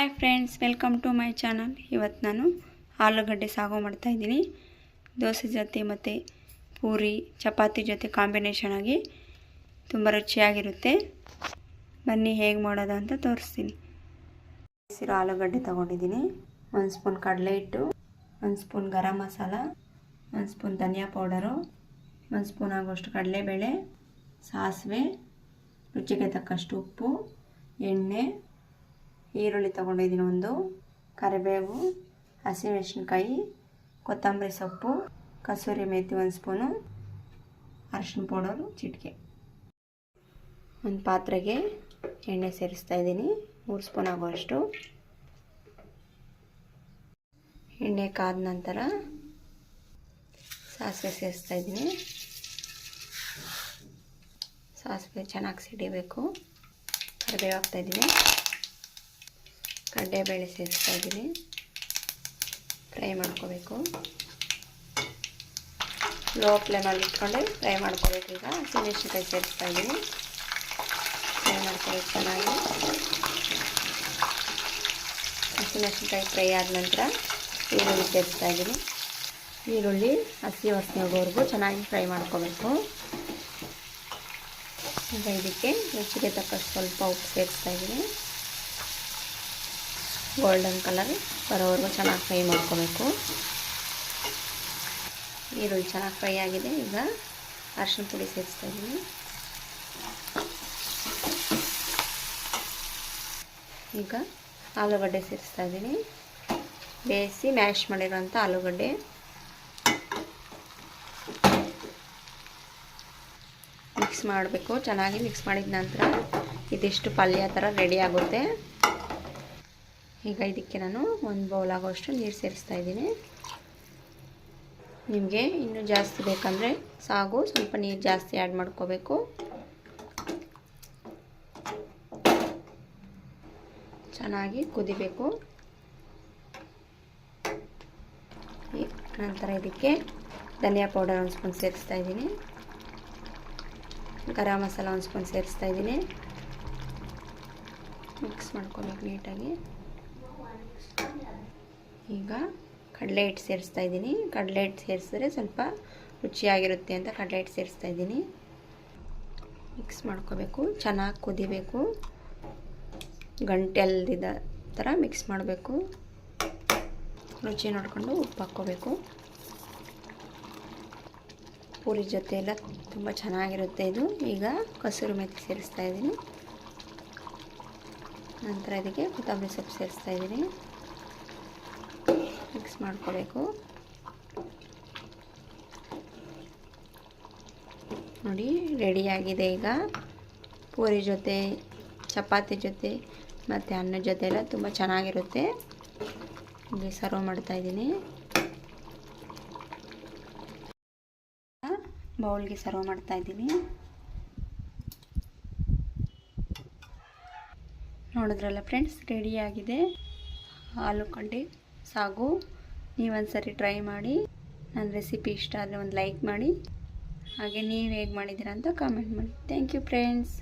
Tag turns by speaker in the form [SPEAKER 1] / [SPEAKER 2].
[SPEAKER 1] Hi friends, welcome to my channel. ಇವತ್ತು ನಾನು ಆಲೂಗಡ್ಡೆ ಸಾಗು ಮಾಡ್ತಾಯಿದ್ದೀನಿ. ದೋಸೆ ಜೊತೆ ಮತ್ತು ಪೂರಿ ಚಪಾತಿ ಜೊತೆ ಕಾಂಬಿನೇಷನ್ ಆಗಿ ತುಂಬ ರುಚಿಯಾಗಿರುತ್ತೆ. ಬನ್ನಿ ಹೇಗೆ ಮಾಡೋದು ಅಂತ ತೋರಿಸ್ತೀನಿ. ಹಸಿರು ಆಲೂಗಡ್ಡೆ ತೊಗೊಂಡಿದ್ದೀನಿ. 1 ಸ್ಪೂನ್ ಕಡಲೆ ಹಿಟ್ಟು, 1 ಸ್ಪೂನ್ ಗರಂ ಮಸಾಲ, 1 ಸ್ಪೂನ್ ಧನಿಯಾ ಪೌಡರು, 1 ಸ್ಪೂನ್ ಆಗುವಷ್ಟು ಕಡಲೆಬೇಳೆ, ಸಾಸಿವೆ, ರುಚಿಗೆ ತಕ್ಕಷ್ಟು ಉಪ್ಪು, ಎಣ್ಣೆ, ಈರುಳ್ಳಿ ತೊಗೊಂಡಿದ್ದೀನಿ, 1 ಕರಿಬೇವು, ಹಸಿಮೆಣಸಿನ್ಕಾಯಿ, ಕೊತ್ತಂಬರಿ ಸೊಪ್ಪು, ಕಸೂರಿ ಮೇಥಿ 1 ಸ್ಪೂನು, ಅರಿಶಿನ ಪೌಡರು ಚಿಟಿಕೆ. ಒಂದು ಪಾತ್ರೆಗೆ ಎಣ್ಣೆ ಸೇರಿಸ್ತಾ ಇದ್ದೀನಿ, 3 ಸ್ಪೂನ್ ಆಗುವಷ್ಟು. ಎಣ್ಣೆ ಕಾದ ನಂತರ ಸಾಸಿವೆ ಸೇರಿಸ್ತಾ ಇದ್ದೀನಿ. ಸಾಸಿವೆ ಚೆನ್ನಾಗಿ ಸಿಡಿಬೇಕು. ಕರಿಬೇವು ಹಾಕ್ತಾಯಿದ್ದೀನಿ. ಕಡಲೆಬೇಳೆ ಸೇರಿಸ್ತಾ ಇದ್ದೀನಿ. ಫ್ರೈ ಮಾಡ್ಕೋಬೇಕು. ಲೋ ಫ್ಲೇಮಲ್ಲಿ ಇಟ್ಕೊಂಡು ಫ್ರೈ ಮಾಡ್ಕೋಬೇಕು. ಈಗ ಹಸಿಮೆಣಸಿನ್ಕಾಯಿ ಸೇರಿಸ್ತಾ ಇದ್ದೀನಿ. ಫ್ರೈ ಮಾಡ್ಕೋಬೇಕು ಚೆನ್ನಾಗಿ. ಹಸಿಮೆಣಸಿನ್ಕಾಯಿ ಫ್ರೈ ಆದ ನಂತರ ಈರುಳ್ಳಿ ಸೇರಿಸ್ತಾ ಇದ್ದೀನಿ. ಈರುಳ್ಳಿ ಹಸಿ ವಾಸನೆ ಹೋಗೋವರೆಗೂ ಚೆನ್ನಾಗಿ ಫ್ರೈ ಮಾಡ್ಕೋಬೇಕು. ಈಗ ಇದಕ್ಕೆ ರುಚಿಗೆ ತಕ್ಕಷ್ಟು ಸ್ವಲ್ಪ ಉಪ್ಪು ಸೇರಿಸ್ತಾ ಇದ್ದೀನಿ. ಗೋಲ್ಡನ್ ಕಲರ್ ಬರೋವರೆಗೂ ಚೆನ್ನಾಗಿ ಫ್ರೈ ಮಾಡ್ಕೋಬೇಕು. ಈರುಳ್ಳಿ ಚೆನ್ನಾಗಿ ಫ್ರೈ ಆಗಿದೆ. ಈಗ ಅರಿಶಿನ ಪುಡಿ ಸೇರಿಸ್ತಾ ಇದ್ದೀನಿ. ಈಗ ಆಲೂಗಡ್ಡೆ ಸೇರಿಸ್ತಾ ಇದ್ದೀನಿ. ಬೇಯಿಸಿ ಮ್ಯಾಶ್ ಮಾಡಿರೋಂಥ ಆಲೂಗಡ್ಡೆ. ಮಿಕ್ಸ್ ಮಾಡಬೇಕು. ಚೆನ್ನಾಗಿ ಮಿಕ್ಸ್ ಮಾಡಿದ ನಂತರ ಇದಿಷ್ಟು ಪಲ್ಯ ಥರ ರೆಡಿ ಆಗುತ್ತೆ. ಈಗ ಇದಕ್ಕೆ ನಾನು 1 ಬೌಲ್ ಆಗೋಷ್ಟು ನೀರು ಸೇರಿಸ್ತಾ ಇದ್ದೀನಿ. ನಿಮಗೆ ಇನ್ನೂ ಜಾಸ್ತಿ ಬೇಕಂದರೆ ಸಾಗು ಸ್ವಲ್ಪ ನೀರು ಜಾಸ್ತಿ ಆ್ಯಡ್ ಮಾಡ್ಕೋಬೇಕು. ಚೆನ್ನಾಗಿ ಕುದಿಬೇಕು. ನಂತರ ಇದಕ್ಕೆ ಧನಿಯಾ ಪೌಡರ್ 1 ಸ್ಪೂನ್ ಸೇರಿಸ್ತಾ ಇದ್ದೀನಿ. ಗರಂ ಮಸಾಲ 1 ಸ್ಪೂನ್ ಸೇರಿಸ್ತಾ ಇದ್ದೀನಿ. ಮಿಕ್ಸ್ ಮಾಡ್ಕೋಬೇಕು ನೀಟಾಗಿ. ಈಗ ಕಡಲೆ ಹಿಟ್ಟು ಸೇರಿಸ್ತಾ ಇದ್ದೀನಿ. ಕಡಲೆ ಹಿಟ್ಟು ಸೇರಿಸಿದ್ರೆ ಸ್ವಲ್ಪ ರುಚಿಯಾಗಿರುತ್ತೆ ಅಂತ ಕಡಲೆ ಹಿಟ್ಟು ಸೇರಿಸ್ತಾ ಇದ್ದೀನಿ. ಮಿಕ್ಸ್ ಮಾಡ್ಕೋಬೇಕು. ಚೆನ್ನಾಗಿ ಕುದಿಬೇಕು. ಗಂಟೆಲ್ದಿದ ಥರ ಮಿಕ್ಸ್ ಮಾಡಬೇಕು. ರುಚಿ ನೋಡಿಕೊಂಡು ಉಪ್ಪು ಹಾಕ್ಕೋಬೇಕು. ಪೂರಿ ಜೊತೆ ಎಲ್ಲ ತುಂಬ ಚೆನ್ನಾಗಿರುತ್ತೆ ಇದು. ಈಗ ಕಸೂರಿ ಮೇಥಿ ಸೇರಿಸ್ತಾ ಇದ್ದೀನಿ. ನಂತರ ಇದಕ್ಕೆ ಕೊತ್ತಂಬರಿ ಸೊಪ್ಪು ಸೇರಿಸ್ತಾ ಇದ್ದೀನಿ. ಮಿಕ್ಸ್ ಮಾಡ್ಕೋಬೇಕು. ನೋಡಿ ರೆಡಿಯಾಗಿದೆ. ಈಗ ಪೂರಿ ಜೊತೆ ಚಪಾತಿ ಜೊತೆ ಮತ್ತು ಅನ್ನದ ಜೊತೆ ಎಲ್ಲ ತುಂಬ ಚೆನ್ನಾಗಿರುತ್ತೆ. ಇಲ್ಲಿ ಸರ್ವ್ ಮಾಡ್ತಾಯಿದ್ದೀನಿ. ಬೌಲ್ಗೆ ಸರ್ವ್ ಮಾಡ್ತಾಯಿದ್ದೀನಿ. ನೋಡಿದ್ರಲ್ಲ ಫ್ರೆಂಡ್ಸ್, ರೆಡಿಯಾಗಿದೆ ಆಲೂಗಡ್ಡೆ ಸಾಗು. ನೀವೊಂದ್ಸರಿ ಟ್ರೈ ಮಾಡಿ. ನನ್ನ ರೆಸಿಪಿ ಇಷ್ಟ ಆದರೆ ಒಂದು ಲೈಕ್ ಮಾಡಿ. ಹಾಗೆ ನೀವು ಹೇಗೆ ಮಾಡಿದ್ದೀರಾ ಅಂತ ಕಾಮೆಂಟ್ ಮಾಡಿ. Thank you friends.